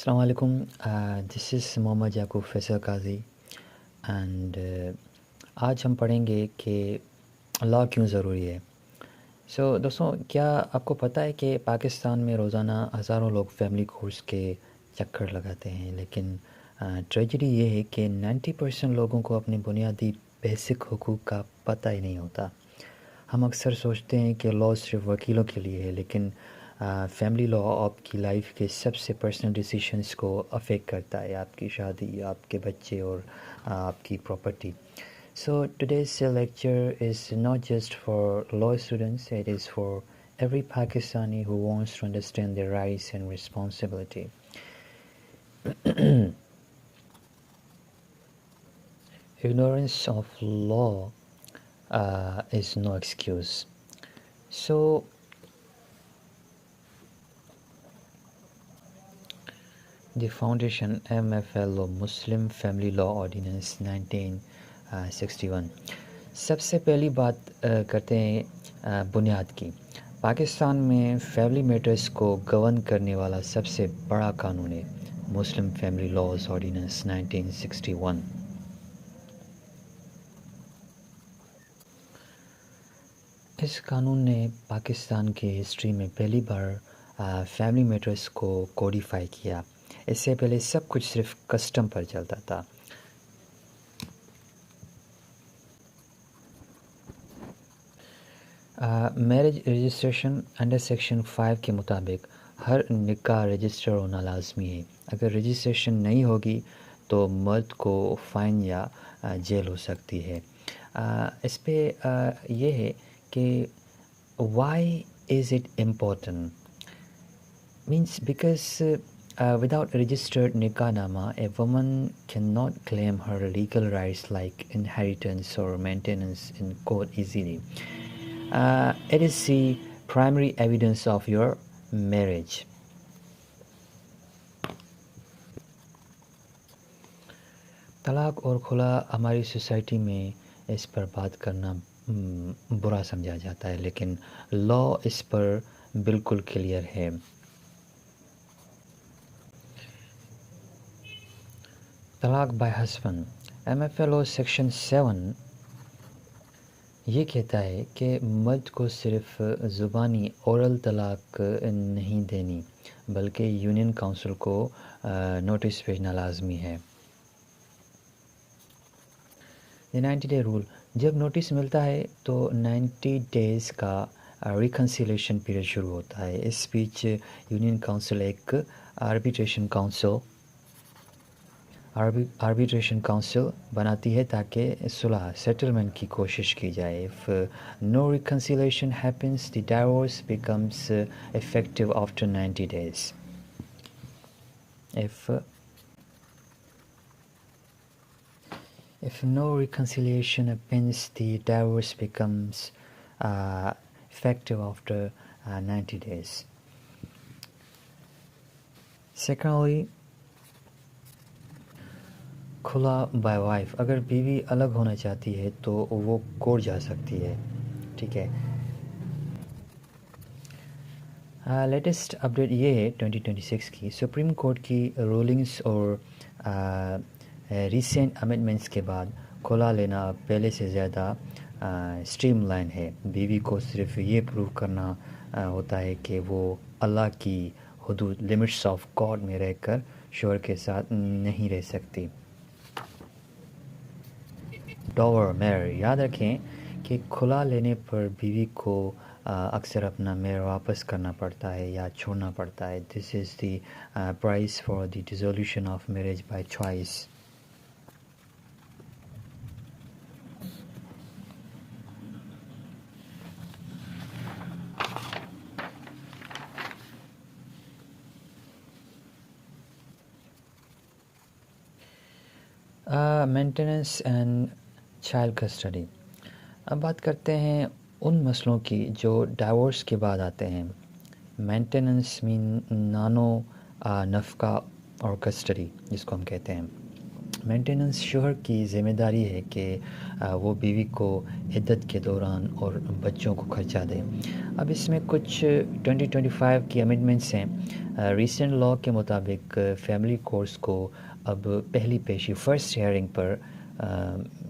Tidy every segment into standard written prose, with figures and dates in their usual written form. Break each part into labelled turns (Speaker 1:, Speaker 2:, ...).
Speaker 1: السلام علیکم. دس از محمد یعقوب فیصل قاضی اینڈ آج ہم پڑھیں گے کہ لا کیوں ضروری ہے. دوستوں، کیا آپ کو پتہ ہے کہ پاکستان میں روزانہ ہزاروں لوگ فیملی کورس کے چکر لگاتے ہیں، لیکن ٹریجڈی یہ ہے کہ 90% لوگوں کو اپنے بنیادی بیسک حقوق کا پتہ ہی نہیں ہوتا. ہم اکثر سوچتے ہیں کہ لا صرف وکیلوں کے لیے ہے، لیکن فیملی لا آپ کی لائف کے سب سے پرسنل ڈیسیشنس کو افیکٹ کرتا ہے، آپ کی شادی، آپ کے بچے اور آپ کی property. So today's lecture is not just for law students, it is for every Pakistani who wants to understand their rights and responsibility. Ignorance of law is no excuse. So, the foundation MFL or Muslim Family Law Ordinance 1961. سب سے پہلی بات کرتے ہیں بنیاد کی. پاکستان میں family matters کو govern کرنے والا سب سے بڑا قانون ہے مسلم فیملی لاز آرڈیننس 1961. اس قانون نے پاکستان کے ہسٹری میں پہلی بار فیملی میٹرز کو کوڈیفائی کیا. اس سے پہلے سب کچھ صرف کسٹم پر چلتا تھا. میرج رجسٹریشن انڈر سیکشن 5 کے مطابق ہر نکاح رجسٹر ہونا لازمی ہے. اگر رجسٹریشن نہیں ہوگی تو مرد کو فائن یا جیل ہو سکتی ہے. اس پہ یہ ہے کہ why is it important. Means because without a registered nikah nama, a woman cannot claim her legal rights like inheritance or maintenance in court easily. It is the primary evidence of your marriage. طلاق اور خلا ہماری society میں اس پر بات کرنا برا سمجھا جاتا ہے، لیکن لا اس پر بالکل کلیئر ہے. طلاق بائی ہسبینڈ MFLO سیکشن 7 یہ کہتا ہے کہ مرد کو صرف زبانی اورل طلاق نہیں دینی، بلکہ یونین کونسل کو نوٹس بھیجنا لازمی ہے. 90 ڈے رول. جب نوٹس ملتا ہے تو 90 ڈیز کا ریکنسیلیشن پیریڈ شروع ہوتا ہے. اس بیچ یونین کونسل ایک آربیٹریشن کونسل بناتی ہے تاکہ صلح سیٹلمنٹ کی کوشش کی جائے. If no reconciliation happens, the divorce becomes effective after 90 days. If no reconciliation happens, the divorce becomes effective after 90 days. Secondly, کھلا بائی وائف. اگر بیوی الگ ہونا چاہتی ہے تو وہ کورٹ جا سکتی ہے. ٹھیک ہے. لیٹسٹ اپڈیٹ یہ ہے 2026 کی. سپریم کورٹ کی رولنگس اور ریسنٹ امینڈمنٹس کے بعد کھلا لینا پہلے سے زیادہ اسٹریم لائن ہے. بیوی کو صرف یہ پروو کرنا ہوتا ہے کہ وہ اللہ کی حدود لمٹس آف گاڈ میں رہ کر شوہر کے ساتھ نہیں رہ سکتی. ڈاور مہر. یاد رکھیں کہ کھلا لینے پر بیوی کو اکثر اپنا مہر واپس کرنا پڑتا ہے یا چھوڑنا پڑتا ہے. This is the price for the dissolution of marriage by choice. Maintenance and child custody. اب بات کرتے ہیں ان مسئلوں کی جو ڈائیورس کے بعد آتے ہیں. مینٹیننس مین نانو نفقہ اور کسٹڈی جس کو ہم کہتے ہیں. مینٹیننس شوہر کی ذمہ داری ہے کہ وہ بیوی کو عدت کے دوران اور بچوں کو خرچہ دے۔ اب اس میں کچھ 2025 کی امینڈمنٹس ہیں۔ ریسنٹ لاء کے مطابق فیملی کورٹس کو اب پہلی پیشی فرسٹ ہیئرنگ پر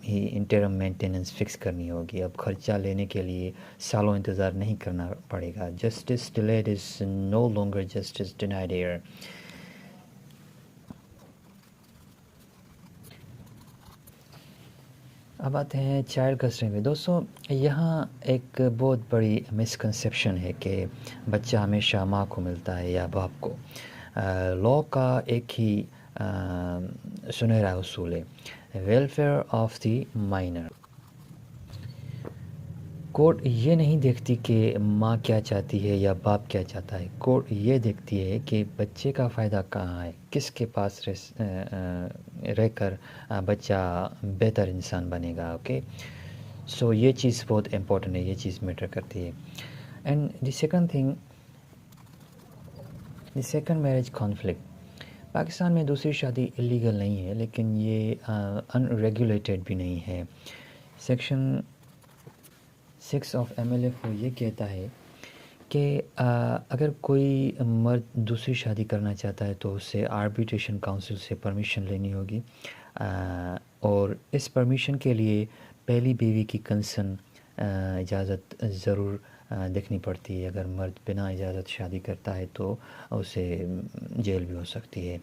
Speaker 1: ہی انٹرم مینٹیننس فکس کرنی ہوگی۔ اب خرچہ لینے کے لیے سالوں انتظار نہیں کرنا پڑے گا۔ Justice delayed is no longer justice denied here. اب آتے ہیں چائلڈ کسٹڈی میں۔ دوستوں، یہاں ایک بہت بڑی مسکنسیپشن ہے کہ بچہ ہمیشہ ماں کو ملتا ہے یا باپ کو۔ لاء کا ایک ہی سنہرا اصول ہے، welfare of the minor. Court یہ نہیں دیکھتی کہ ماں کیا چاہتی ہے یا باپ کیا چاہتا ہے، کورٹ یہ دیکھتی ہے کہ بچے کا فائدہ کہاں ہے، کس کے پاس رہ کر بچہ بہتر انسان بنے گا۔ اوکے، سو یہ چیز بہت امپورٹنٹ ہے، یہ چیز میٹر کرتی ہے۔ And the second thing, the second marriage conflict. Pakistan میں دوسری شادی الیگل نہیں ہے، لیکن یہ ان ریگولیٹڈ بھی نہیں ہے۔ سیکشن 6 آف MLF یہ کہتا ہے کہ اگر کوئی مرد دوسری شادی کرنا چاہتا ہے تو اسے آربیٹریشن کونسل سے پرمیشن لینی ہوگی، اور اس پرمیشن کے لیے پہلی بیوی کی کنسرن اجازت ضرور دیکھنی پڑتی ہے۔ اگر مرد بنا اجازت شادی کرتا ہے تو اسے جیل بھی ہو سکتی ہے،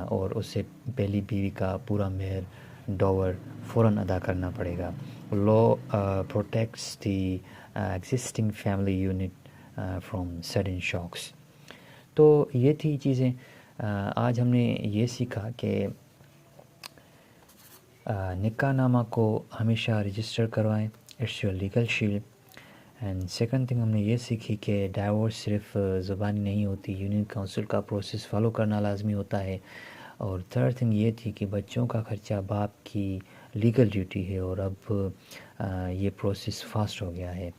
Speaker 1: اور اسے پہلی بیوی کا پورا مہر ڈاور فوراً ادا کرنا پڑے گا۔ Law protects the existing family unit from sudden shocks. تو یہ تھی چیزیں۔ آج ہم نے یہ سیکھا کہ نکاح نامہ کو ہمیشہ رجسٹر کروائیں، it's your legal shield. And second thing ہم نے یہ سیکھی کہ ڈائیورس صرف زبانی نہیں ہوتی، یونین کونسل کا پروسیس فالو کرنا لازمی ہوتا ہے۔ اور تھرڈ تھنگ یہ تھی کہ بچوں کا خرچہ باپ کی لیگل ڈیوٹی ہے، اور اب یہ پروسیس فاسٹ ہو گیا ہے۔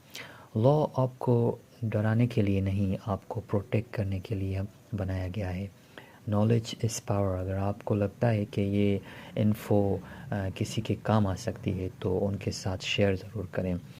Speaker 1: لاء آپ کو ڈرانے کے لیے نہیں، آپ کو پروٹیکٹ کرنے کے لیے بنایا گیا ہے۔ Knowledge is power. اگر آپ کو لگتا ہے کہ یہ انفو کسی کے کام آ سکتی ہے تو ان کے ساتھ شیئر ضرور کریں۔